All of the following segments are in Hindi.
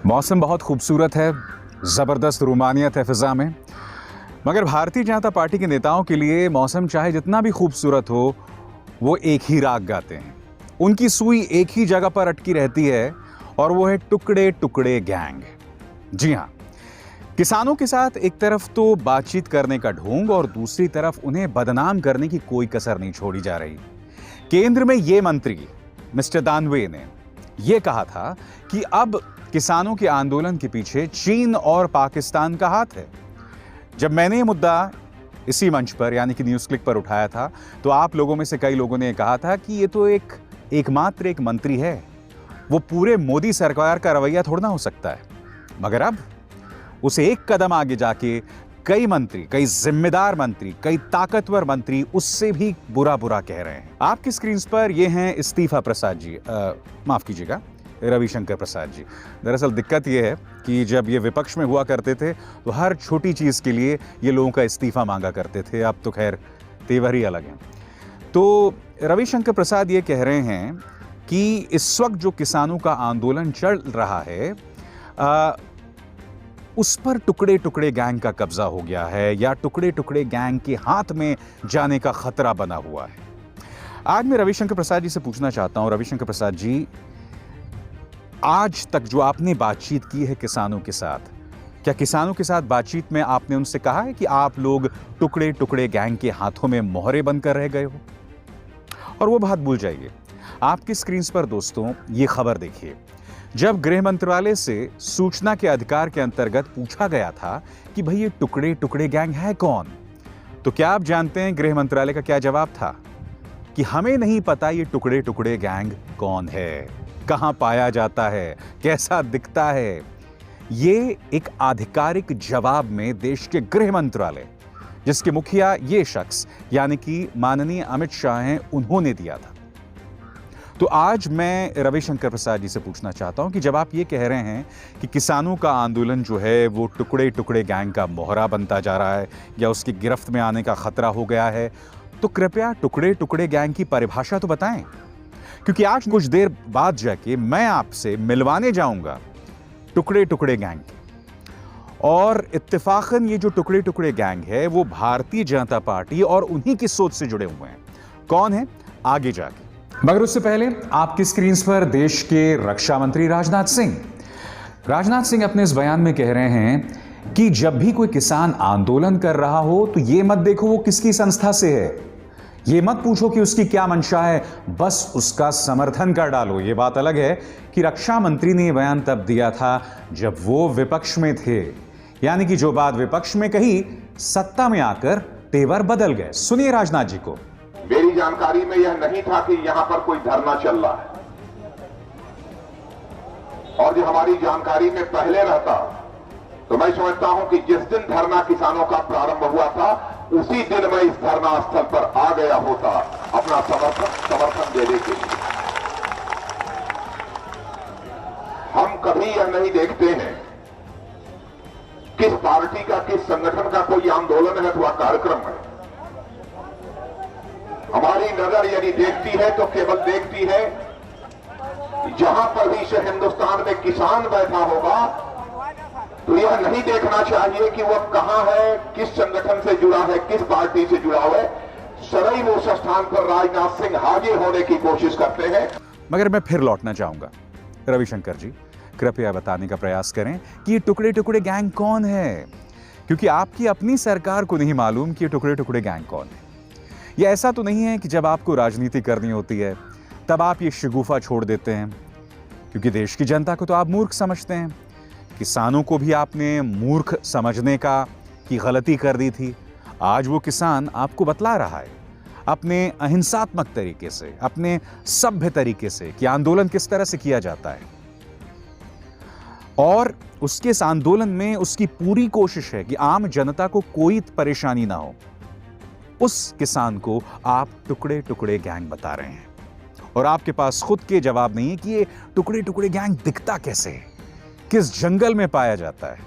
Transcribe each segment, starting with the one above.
मौसम बहुत खूबसूरत है, ज़बरदस्त रूमानियत है फ़िज़ा में। मगर भारतीय जनता पार्टी के नेताओं के लिए मौसम चाहे जितना भी खूबसूरत हो, वो एक ही राग गाते हैं। उनकी सुई एक ही जगह पर अटकी रहती है और वो है टुकड़े टुकड़े गैंग। जी हाँ, किसानों के साथ एक तरफ तो बातचीत करने का ढोंग और दूसरी तरफ उन्हें बदनाम करने की कोई कसर नहीं छोड़ी जा रही। केंद्र में ये मंत्री मिस्टर दानवे ने यह कहा था कि अब किसानों के आंदोलन के पीछे चीन और पाकिस्तान का हाथ है। जब मैंने ये मुद्दा इसी मंच पर यानी कि न्यूज़ क्लिक पर उठाया था, तो आप लोगों में से कई लोगों ने कहा था कि ये तो एकमात्र एक मंत्री है, वो पूरे मोदी सरकार का रवैया थोड़ा ना हो सकता है। मगर अब उसे एक कदम आगे जाके कई मंत्री, कई जिम्मेदार मंत्री, कई ताकतवर मंत्री उससे भी बुरा बुरा कह रहे हैं। आपकी स्क्रीन पर ये हैं इस्तीफा प्रसाद जी, माफ कीजिएगा, रविशंकर प्रसाद जी। दरअसल दिक्कत यह है कि जब ये विपक्ष में हुआ करते थे तो हर छोटी चीज़ के लिए ये लोगों का इस्तीफा मांगा करते थे। अब तो खैर तेवर ही अलग हैं। तो रविशंकर प्रसाद ये कह रहे हैं कि इस वक्त जो किसानों का आंदोलन चल रहा है उस पर टुकड़े टुकड़े गैंग का कब्जा हो गया है या टुकड़े टुकड़े गैंग के हाथ में जाने का खतरा बना हुआ है। आज मैं रविशंकर प्रसाद जी से पूछना चाहता हूं, रविशंकर प्रसाद जी, आज तक जो आपने बातचीत की है किसानों के साथ, क्या किसानों के साथ बातचीत में आपने उनसे कहा है कि आप लोग टुकड़े टुकड़े गैंग के हाथों में मोहरे बनकर रह गए हो? और वो बात भूल जाइए, आपकी स्क्रीन पर दोस्तों ये खबर देखिए। जब गृह मंत्रालय से सूचना के अधिकार के अंतर्गत पूछा गया था कि भाई ये टुकड़े टुकड़े गैंग है कौन, तो क्या आप जानते हैं गृह मंत्रालय का क्या जवाब था? कि हमें नहीं पता ये टुकड़े टुकड़े गैंग कौन है, कहां पाया जाता है, कैसा दिखता है। ये एक आधिकारिक जवाब में देश के गृह मंत्रालय, जिसके मुखिया ये शख्स यानी कि माननीय अमित शाह हैं, उन्होंने दिया था। तो आज मैं रविशंकर प्रसाद जी से पूछना चाहता हूं कि जब आप ये कह रहे हैं कि किसानों का आंदोलन जो है वो टुकड़े टुकड़े गैंग का मोहरा बनता जा रहा है या उसकी गिरफ्त में आने का खतरा हो गया है, तो कृपया टुकड़े टुकड़े गैंग की परिभाषा तो बताएं, क्योंकि आज कुछ देर बाद जाके मैं आपसे मिलवाने जाऊंगा टुकड़े टुकड़े गैंग। और इत्तेफाकन ये जो टुकड़े टुकड़े गैंग है वो भारतीय जनता पार्टी और उन्हीं की सोच से जुड़े हुए हैं। कौन है आगे जाके, मगर उससे पहले आपकी स्क्रीन पर देश के रक्षा मंत्री राजनाथ सिंह अपने इस बयान में कह रहे हैं कि जब भी कोई किसान आंदोलन कर रहा हो तो ये मत देखो वो किसकी संस्था से है, ये मत पूछो कि उसकी क्या मंशा है, बस उसका समर्थन कर डालो। ये बात अलग है कि रक्षा मंत्री ने यह बयान तब दिया था जब वो विपक्ष में थे, यानी कि जो बात विपक्ष में कही सत्ता में आकर तेवर बदल गए। सुनिए राजनाथ जी को। मेरी जानकारी में यह नहीं था कि यहां पर कोई धरना चल रहा है, और जो हमारी जानकारी में पहले रहता तो मैं समझता हूं कि जिस दिन धरना किसानों का प्रारंभ हुआ था उसी दिन मैं इस धरना स्थल पर आ गया होता अपना समर्थन देने के लिए। हम कभी यह नहीं देखते हैं किस पार्टी का, किस संगठन का कोई आंदोलन है अथवा कार्यक्रम है। हमारी नजर यदि देखती है तो केवल देखती है जहां पर भी से हिंदुस्तान में किसान बैठा होगा तो यह नहीं देखना चाहिए कि वह कहां है, किस संगठन से जुड़ा है, किस पार्टी से जुड़ा हुआ है। सदैव उस स्थान पर राजनाथ सिंह हाजिर होने की कोशिश करते हैं। मगर मैं फिर लौटना चाहूंगा, रविशंकर जी कृपया बताने का प्रयास करें कि ये टुकड़े टुकड़े गैंग कौन है, क्योंकि आपकी अपनी सरकार को नहीं मालूम कि ये टुकड़े टुकड़े गैंग कौन है। ये ऐसा तो नहीं है कि जब आपको राजनीति करनी होती है तब आप ये शगुफा छोड़ देते हैं, क्योंकि देश की जनता को तो आप मूर्ख समझते हैं। किसानों को भी आपने मूर्ख समझने की गलती कर दी थी। आज वो किसान आपको बतला रहा है अपने अहिंसात्मक तरीके से, अपने सभ्य तरीके से कि आंदोलन किस तरह से किया जाता है, और उसके इस आंदोलन में उसकी पूरी कोशिश है कि आम जनता को कोई परेशानी ना हो। उस किसान को आप टुकड़े टुकड़े गैंग बता रहे हैं और आपके पास खुद के जवाब नहीं है कि ये टुकड़े टुकड़े गैंग दिखता कैसे है, किस जंगल में पाया जाता है।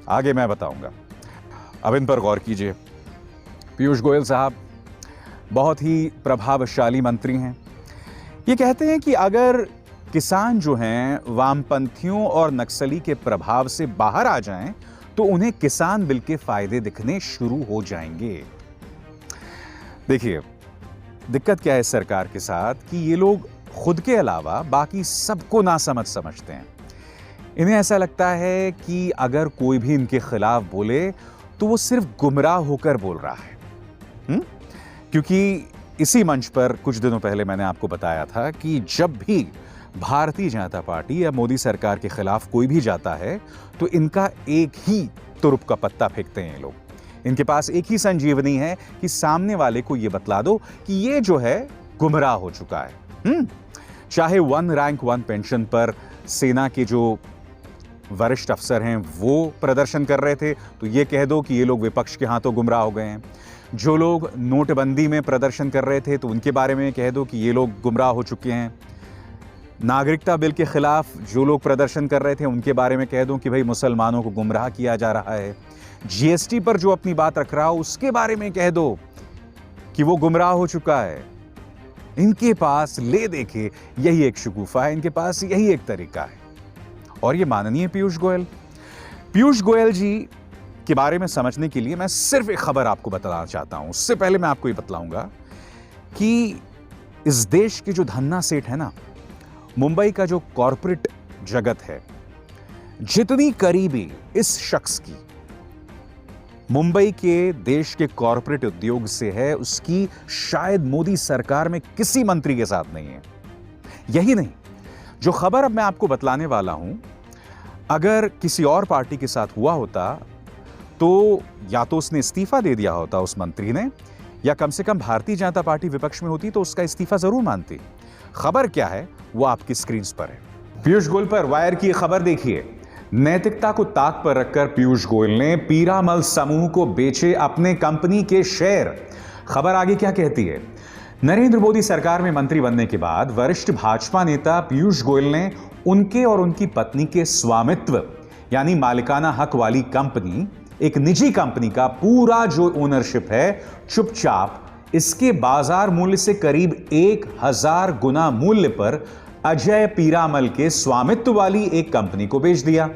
आगे मैं बताऊंगा, अब इन पर गौर कीजिए। पीयूष गोयल साहब बहुत ही प्रभावशाली मंत्री हैं। ये कहते हैं कि अगर किसान जो हैं वामपंथियों और नक्सली के प्रभाव से बाहर आ जाएं तो उन्हें किसान बिल के फायदे दिखने शुरू हो जाएंगे। देखिए, दिक्कत क्या है इस सरकार के साथ कि ये लोग खुद के अलावा बाकी सबको नासमझ समझते हैं। इन्हें ऐसा लगता है कि अगर कोई भी इनके खिलाफ बोले तो वो सिर्फ गुमराह होकर बोल रहा है। क्योंकि इसी मंच पर कुछ दिनों पहले मैंने आपको बताया था कि जब भी भारतीय जनता पार्टी या मोदी सरकार के खिलाफ कोई भी जाता है तो इनका एक ही तुरुप का पत्ता फेंकते हैं ये लोग। इनके पास एक ही संजीवनी है कि सामने वाले को यह बतला दो कि ये जो है गुमराह हो चुका है। चाहे 1 रैंक 1 पेंशन पर सेना के जो वरिष्ठ अफसर हैं वो प्रदर्शन कर रहे थे तो ये कह दो कि ये लोग विपक्ष के हाथों गुमराह हो गए हैं। जो लोग नोटबंदी में प्रदर्शन कर रहे थे तो उनके बारे में कह दो कि ये लोग गुमराह हो चुके हैं। नागरिकता बिल के खिलाफ जो लोग प्रदर्शन कर रहे थे उनके बारे में कह दो कि भाई मुसलमानों को गुमराह किया जा रहा है। जीएसटी पर जो अपनी बात रख रहा हो उसके बारे में कह दो कि वो गुमराह हो चुका है। इनके पास ले देखे यही एक शगुफा है, इनके पास यही एक तरीका है। और ये माननीय पीयूष गोयल जी के बारे में समझने के लिए मैं सिर्फ एक खबर आपको बताना चाहता हूं। उससे पहले मैं आपको ये बतलाऊंगा कि इस देश के जो धन्ना सेठ है ना, मुंबई का जो कॉरपोरेट जगत है, जितनी करीबी इस शख्स की मुंबई के देश के कॉरपोरेट उद्योग से है उसकी शायद मोदी सरकार में किसी मंत्री के साथ नहीं है। यही नहीं, जो खबर अब मैं आपको बतलाने वाला हूं, अगर किसी और पार्टी के साथ हुआ होता तो या तो उसने इस्तीफा दे दिया होता उस मंत्री ने, या कम से कम भारतीय जनता पार्टी विपक्ष में होती तो उसका इस्तीफा जरूर मानती। खबर क्या है वो आपकी स्क्रीन पर है। पीयूष गोयल पर वायर की खबर देखिए। नैतिकता को ताक पर रखकर पीयूष गोयल ने पीरामल समूह को बेचे अपने कंपनी के शेयर। खबर आगे क्या कहती है। नरेंद्र मोदी सरकार में मंत्री बनने के बाद वरिष्ठ भाजपा नेता पीयूष गोयल ने उनके और उनकी पत्नी के स्वामित्व यानी मालिकाना हक वाली कंपनी, एक निजी कंपनी का पूरा जो ओनरशिप है, चुपचाप इसके बाजार मूल्य से करीब 1000 गुना मूल्य पर अजय पीरामल के स्वामित्व वाली एक कंपनी को बेच दिया।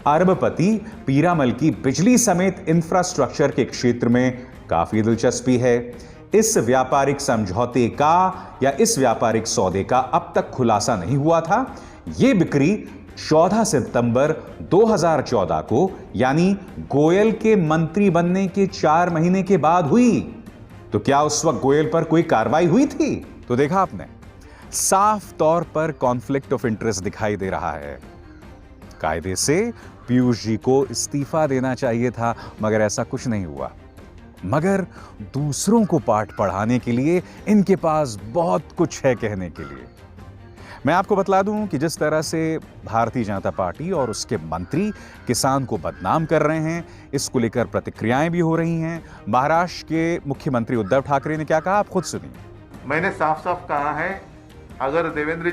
अरबपति पीरामल की बिजली समेत इंफ्रास्ट्रक्चर के क्षेत्र में काफी दिलचस्पी है। इस व्यापारिक समझौते का या इस व्यापारिक सौदे का अब तक खुलासा नहीं हुआ था। यह बिक्री 14 सितंबर 2014 को यानी गोयल के मंत्री बनने के 4 महीने के बाद हुई। तो क्या उस वक्त गोयल पर कोई कार्रवाई हुई थी? तो देखा आपने, साफ तौर पर कॉन्फ्लिक्ट ऑफ इंटरेस्ट दिखाई दे रहा है। कायदे से पीयूष जी को इस्तीफा देना चाहिए था मगर ऐसा कुछ नहीं हुआ। मगर दूसरों को पाठ पढ़ाने के लिए इनके पास बहुत कुछ है कहने के लिए। मैं आपको बतला दूं कि जिस तरह से भारतीय जनता पार्टी और उसके मंत्री किसान को बदनाम कर रहे हैं, इसको लेकर प्रतिक्रियाएं भी हो रही हैं। महाराष्ट्र के मुख्यमंत्री उद्धव ठाकरे ने क्या कहा, आप खुद सुनिए। मैंने साफ साफ कहा है, अगर देवेंद्र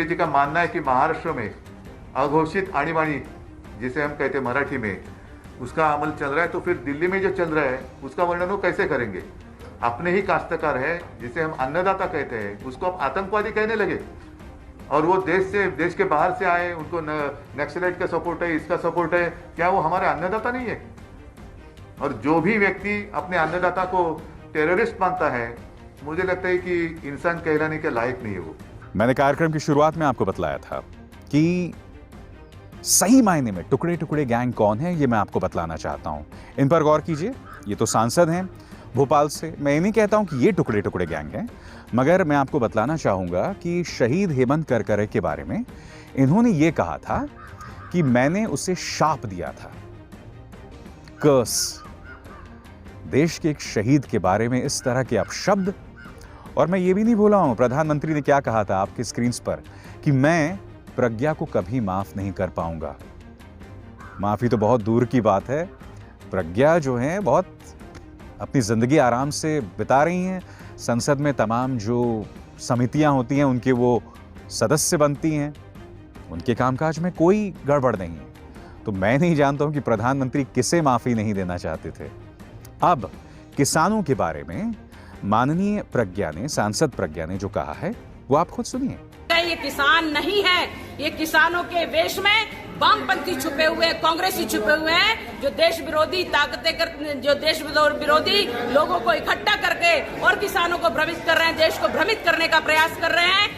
जी का मानना है कि महाराष्ट्र में अघोषित आणीबाणी जिसे हम कहते हैं मराठी में, उसका अमल चल रहा है, तो फिर दिल्ली में जो चल रहा है उसका वर्णन वो कैसे करेंगे। अपने ही काश्तकार है जिसे हम अन्नदाता कहते हैं, उसको अब आतंकवादी कहने लगे। और वो देश के बाहर से आए, उनको नक्सलाइट का सपोर्ट है, इसका सपोर्ट है, क्या वो हमारे अन्नदाता नहीं है? और जो भी व्यक्ति अपने अन्नदाता को टेररिस्ट मानता है, मुझे लगता है कि इंसान कहलाने के लायक नहीं है वो। मैंने कार्यक्रम की शुरुआत में आपको बतलाया था कि सही मायने में टुकड़े टुकड़े गैंग कौन है, ये मैं आपको बतलाना चाहता हूं। इन पर गौर कीजिए। ये तो सांसद हैं भोपाल से। मैं ये नहीं कहता हूं कि ये टुकड़े टुकड़े गैंग हैं, मगर मैं आपको बतलाना चाहूंगा कि शहीद हेमंत करकरे के बारे में इन्होंने ये कहा था कि मैंने उसे शाप दिया था, कर्स। देश के एक शहीद के बारे में इस तरह के अपशब्द। और मैं ये भी नहीं भूला हूं प्रधानमंत्री ने क्या कहा था आपके स्क्रीन पर कि मैं प्रज्ञा को कभी माफ नहीं कर पाऊंगा। माफी तो बहुत दूर की बात है। प्रज्ञा जो है बहुत अपनी जिंदगी आराम से बिता रही हैं। संसद में तमाम जो समितियां होती हैं उनके वो सदस्य बनती हैं, उनके कामकाज में कोई गड़बड़ नहीं है। तो मैं नहीं जानता हूं कि प्रधानमंत्री किसे माफी नहीं देना चाहते थे। अब किसानों के बारे में माननीय प्रज्ञा ने, सांसद प्रज्ञा ने जो कहा है वो आप खुद सुनिए। ये किसान नहीं है, ये किसानों के वेश में वामपंथी छुपे हुए हैं, कांग्रेसी छुपे हुए हैं, जो देश विरोधी ताकतें जो देश विरोधी लोगों को इकट्ठा करके और किसानों को भ्रमित कर रहे हैं, देश को भ्रमित करने का प्रयास कर रहे हैं।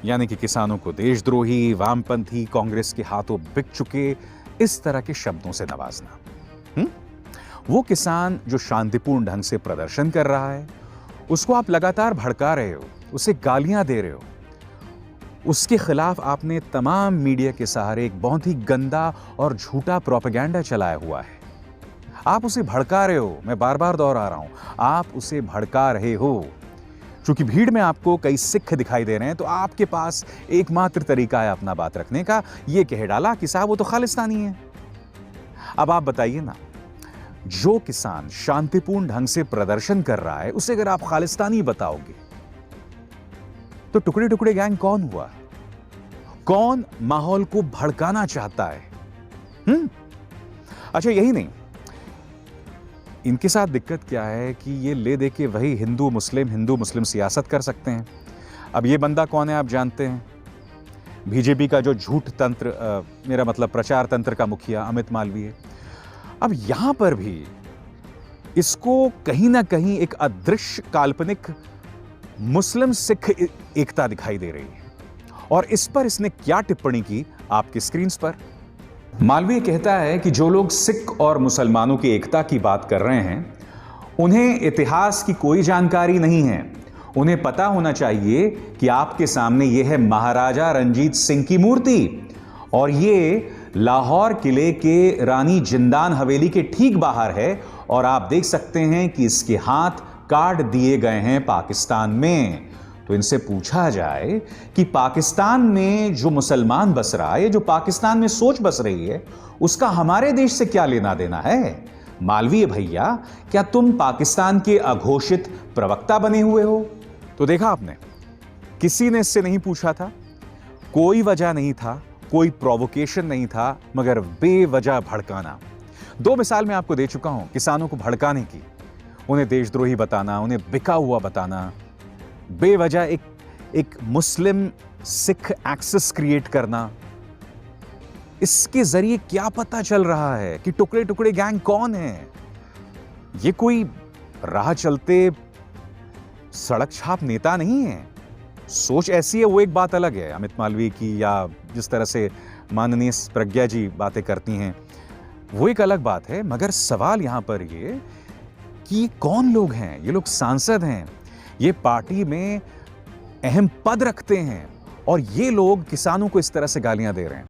यानी कि किसानों को देशद्रोही, वामपंथी, कांग्रेस के हाथों बिक चुके, इस तरह के शब्दों से नवाजना। वो किसान जो शांतिपूर्ण ढंग से प्रदर्शन कर रहा है, उसको आप लगातार भड़का रहे हो, उसे गालियां दे रहे हो, उसके खिलाफ आपने तमाम मीडिया के सहारे एक बहुत ही गंदा और झूठा प्रोपेगेंडा चलाया हुआ है। आप उसे भड़का रहे हो, मैं बार बार दोहरा रहा हूं, आप उसे भड़का रहे हो। चूंकि भीड़ में आपको कई सिख दिखाई दे रहे हैं, तो आपके पास एकमात्र तरीका है अपना बात रखने का, ये कह डाला कि साहब वो तो खालिस्तानी है। अब आप बताइए ना, जो किसान शांतिपूर्ण ढंग से प्रदर्शन कर रहा है, उसे अगर आप खालिस्तानी बताओगे, तो टुकड़े टुकड़े गैंग कौन हुआ? कौन माहौल को भड़काना चाहता है? अच्छा, यही नहीं, इनके साथ दिक्कत क्या है कि ये ले दे के वही हिंदू मुस्लिम सियासत कर सकते हैं। अब ये बंदा कौन है आप जानते हैं? बीजेपी का जो झूठ तंत्र, मेरा मतलब प्रचार तंत्र का मुखिया अमित मालवीय। अब यहां पर भी इसको कहीं ना कहीं एक अदृश्य काल्पनिक मुस्लिम सिख एकता दिखाई दे रही है। और इस पर इसने क्या टिप्पणी की आपकी स्क्रीन पर। मालवीय कहता है कि जो लोग सिख और मुसलमानों की एकता की बात कर रहे हैं, उन्हें इतिहास की कोई जानकारी नहीं है। उन्हें पता होना चाहिए कि आपके सामने यह है महाराजा रंजीत सिंह की मूर्ति, और ये लाहौर किले के रानी जिंदान हवेली के ठीक बाहर है, और आप देख सकते हैं कि इसके हाथ काट दिए गए हैं पाकिस्तान में। तो इनसे पूछा जाए कि पाकिस्तान में जो मुसलमान बस रहा है, जो पाकिस्तान में सोच बस रही है, उसका हमारे देश से क्या लेना देना है? मालवीय भैया, क्या तुम पाकिस्तान के अघोषित प्रवक्ता बने हुए हो? तो देखा आपने, किसी ने इससे नहीं पूछा था, कोई वजह नहीं था, कोई प्रोवोकेशन नहीं था, मगर बेवजह भड़काना। 2 मिसाल मैं आपको दे चुका हूं किसानों को भड़काने की, उन्हें देशद्रोही बताना, उन्हें बिका हुआ बताना, बेवजह एक मुस्लिम सिख एक्सेस क्रिएट करना। इसके जरिए क्या पता चल रहा है कि टुकड़े टुकड़े गैंग कौन है? ये कोई राह चलते सड़क छाप नेता नहीं है। सोच ऐसी है वो एक बात अलग है, अमित मालवीय की, या जिस तरह से माननीय प्रज्ञा जी बातें करती हैं वो एक अलग बात है। मगर सवाल यहां पर ये कि ये कौन लोग हैं? ये लोग सांसद हैं, ये पार्टी में अहम पद रखते हैं, और ये लोग किसानों को इस तरह से गालियां दे रहे हैं।